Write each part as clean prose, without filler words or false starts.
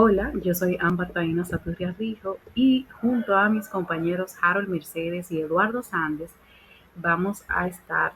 Hola, yo soy Ámbar Taina Saturria Rijo y junto a mis compañeros Harold Mercedes y Eduardo Sández vamos a estar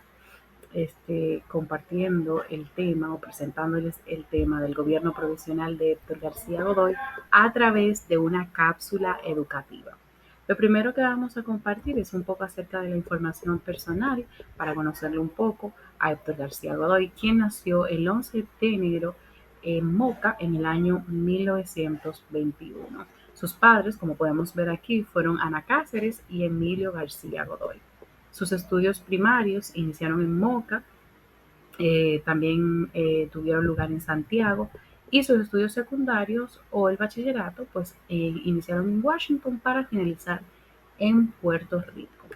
compartiendo el tema o presentándoles el tema del gobierno provisional de Héctor García Godoy a través de una cápsula educativa. Lo primero que vamos a compartir es un poco acerca de la información personal para conocerle un poco a Héctor García Godoy, quien nació el 11 de enero en Moca en el año 1921. Sus padres, como podemos ver aquí, fueron Ana Cáceres y Emilio García Godoy. Sus estudios primarios iniciaron en Moca, también tuvieron lugar en Santiago y sus estudios secundarios o el bachillerato pues iniciaron en Washington para finalizar en Puerto Rico.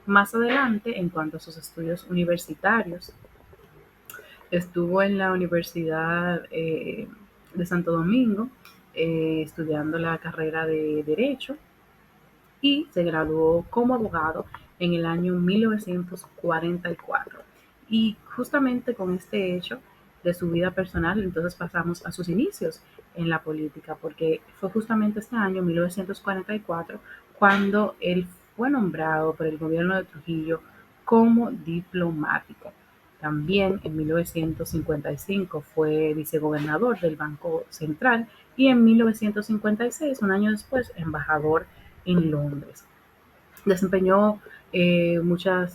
Más adelante, en cuanto a sus estudios universitarios, estuvo en la Universidad de Santo Domingo estudiando la carrera de Derecho y se graduó como abogado en el año 1944. Y justamente con este hecho de su vida personal, entonces pasamos a sus inicios en la política, porque fue justamente este año, 1944, cuando él fue nombrado por el gobierno de Trujillo como diplomático. También en 1955 fue vicegobernador del Banco Central y en 1956, un año después, embajador en Londres. Desempeñó muchos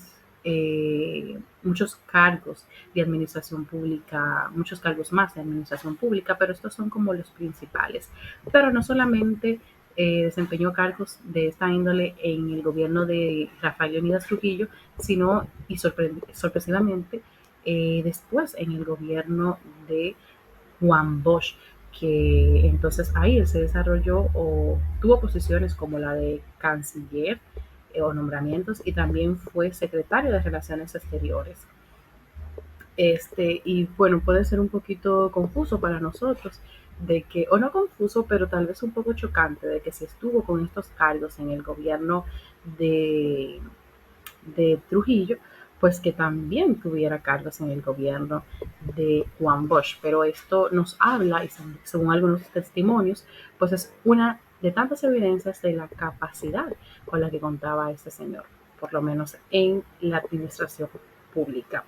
cargos de administración pública, muchos cargos más de administración pública, pero estos son como los principales. Pero no solamente desempeñó cargos de esta índole en el gobierno de Rafael Leónidas Trujillo, sino y sorpresivamente después en el gobierno de Juan Bosch, que entonces ahí él se desarrolló o tuvo posiciones como la de canciller o nombramientos y también fue secretario de Relaciones Exteriores. Y bueno, puede ser un poquito confuso para nosotros de que, o no confuso, pero tal vez un poco chocante de que si estuvo con estos cargos en el gobierno de, de Trujillo, pues que también tuviera cargos en el gobierno de Juan Bosch. Pero esto nos habla, y según algunos testimonios, pues es una de tantas evidencias de la capacidad con la que contaba este señor, por lo menos en la administración pública.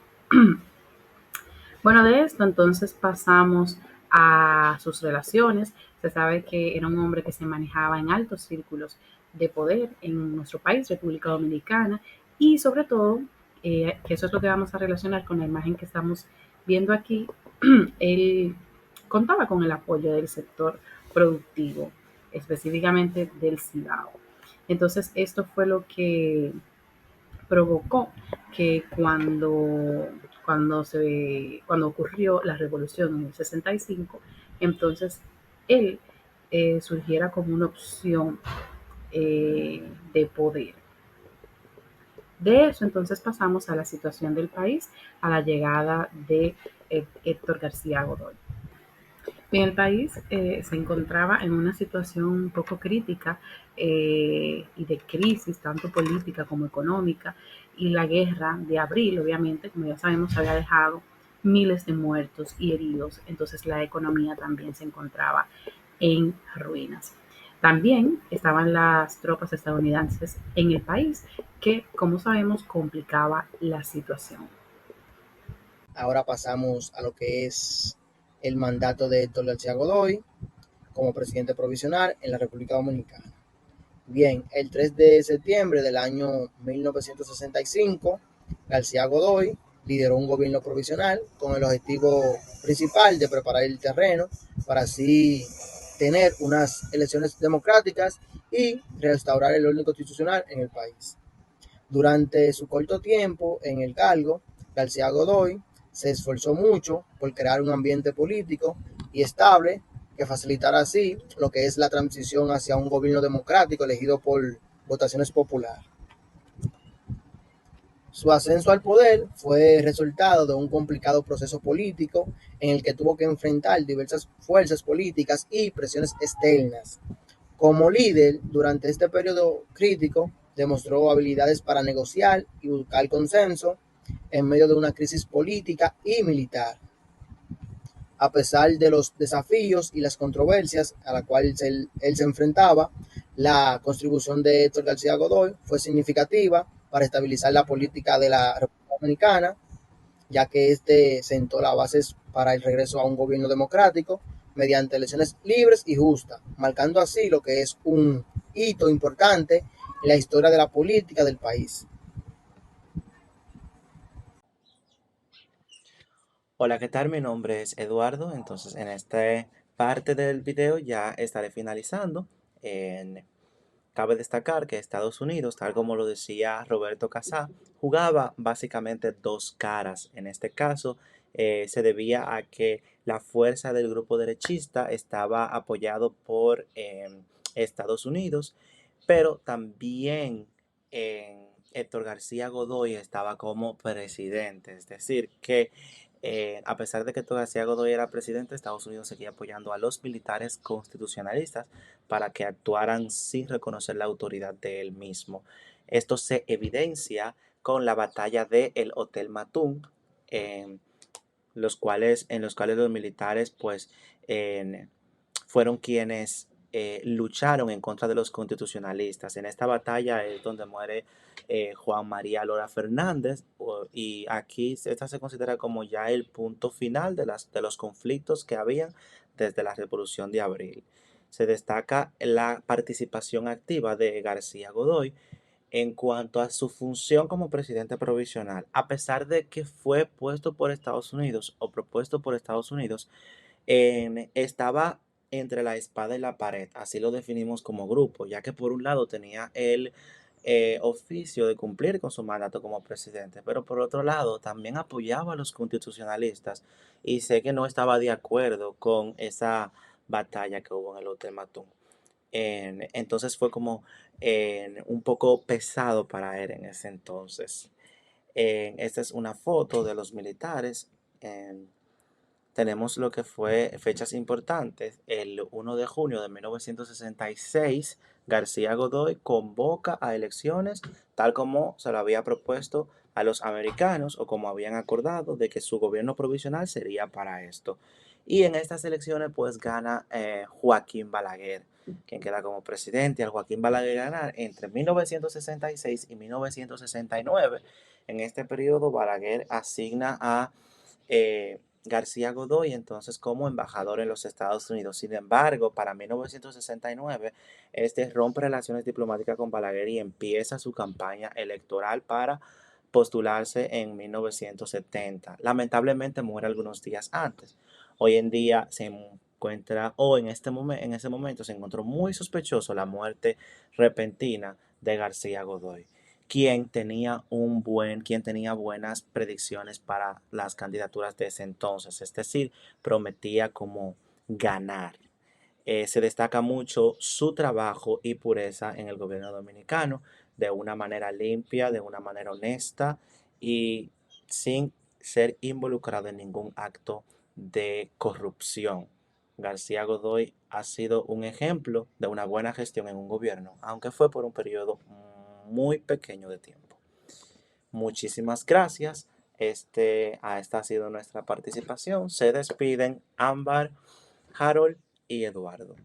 Bueno, de esto entonces pasamos a sus relaciones. Se sabe que era un hombre que se manejaba en altos círculos de poder en nuestro país, República Dominicana, y sobre todo, que eso es lo que vamos a relacionar con la imagen que estamos viendo aquí, él contaba con el apoyo del sector productivo, específicamente del Cibao. Entonces, esto fue lo que provocó que cuando ocurrió la revolución en el 65, entonces él surgiera como una opción de poder. De eso entonces pasamos a la situación del país, a la llegada de Héctor García Godoy. Bien, el país se encontraba en una situación un poco crítica y de crisis, tanto política como económica, y la guerra de abril, obviamente, como ya sabemos, había dejado miles de muertos y heridos, entonces la economía también se encontraba en ruinas. También estaban las tropas estadounidenses en el país, que, como sabemos, complicaba la situación. Ahora pasamos a lo que es el mandato de Héctor García Godoy como presidente provisional en la República Dominicana. Bien, el 3 de septiembre del año 1965, García Godoy lideró un gobierno provisional con el objetivo principal de preparar el terreno para así tener unas elecciones democráticas y restaurar el orden constitucional en el país. Durante su corto tiempo en el cargo, García Godoy se esforzó mucho por crear un ambiente político y estable que facilitara así lo que es la transición hacia un gobierno democrático elegido por votaciones populares. Su ascenso al poder fue resultado de un complicado proceso político en el que tuvo que enfrentar diversas fuerzas políticas y presiones externas. Como líder, durante este periodo crítico, demostró habilidades para negociar y buscar consenso en medio de una crisis política y militar. A pesar de los desafíos y las controversias a las cuales él se enfrentaba, la contribución de Héctor García Godoy fue significativa para estabilizar la política de la República Dominicana, ya que este sentó las bases para el regreso a un gobierno democrático mediante elecciones libres y justas, marcando así lo que es un hito importante en la historia de la política del país. Hola, ¿qué tal? Mi nombre es Eduardo. Entonces, en esta parte del video ya estaré finalizando. En- Cabe destacar que Estados Unidos, tal como lo decía Roberto Casá, jugaba básicamente dos caras. En este caso, se debía a que la fuerza del grupo derechista estaba apoyado por Estados Unidos, pero también Héctor García Godoy estaba como presidente. Es decir, que a pesar de que Héctor García Godoy era presidente, Estados Unidos seguía apoyando a los militares constitucionalistas para que actuaran sin reconocer la autoridad de él mismo. Esto se evidencia con la batalla de el Hotel Matún, en en los cuales los militares pues en- fueron quienes lucharon en contra de los constitucionalistas. En esta batalla es donde muere Juan María Lora Fernández, y aquí esta se considera como ya el punto final de los conflictos que habían desde la Revolución de Abril. Se destaca la participación activa de García Godoy en cuanto a su función como presidente provisional. A pesar de que fue puesto por Estados Unidos o propuesto por Estados Unidos, estaba entre la espada y la pared, así lo definimos como grupo, ya que por un lado tenía el oficio de cumplir con su mandato como presidente, pero por otro lado también apoyaba a los constitucionalistas, y sé que no estaba de acuerdo con esa batalla que hubo en el Hotel Matún. Entonces fue como un poco pesado para él en ese entonces. Esta es una foto de los militares. en- Tenemos lo que fue fechas importantes. El 1 de junio de 1966, García Godoy convoca a elecciones tal como se lo había propuesto a los americanos, o como habían acordado de que su gobierno provisional sería para esto. Y en estas elecciones pues gana Joaquín Balaguer, quien queda como presidente. Al Joaquín Balaguer ganar entre 1966 y 1969, en este periodo Balaguer asigna a García Godoy entonces como embajador en los Estados Unidos. Sin embargo, para 1969, este rompe relaciones diplomáticas con Balaguer y empieza su campaña electoral para postularse en 1970. Lamentablemente muere algunos días antes. Hoy en día se encuentra, o en ese momento se encontró muy sospechoso la muerte repentina de García Godoy, quien tenía buenas predicciones para las candidaturas de ese entonces, es decir, prometía como ganar. Se destaca mucho su trabajo y pureza en el gobierno dominicano, de una manera limpia, de una manera honesta y sin ser involucrado en ningún acto de corrupción. García Godoy ha sido un ejemplo de una buena gestión en un gobierno, aunque fue por un periodo muy pequeño de tiempo. Muchísimas gracias. Esta ha sido nuestra participación. Se despiden Ámbar, Harold y Eduardo.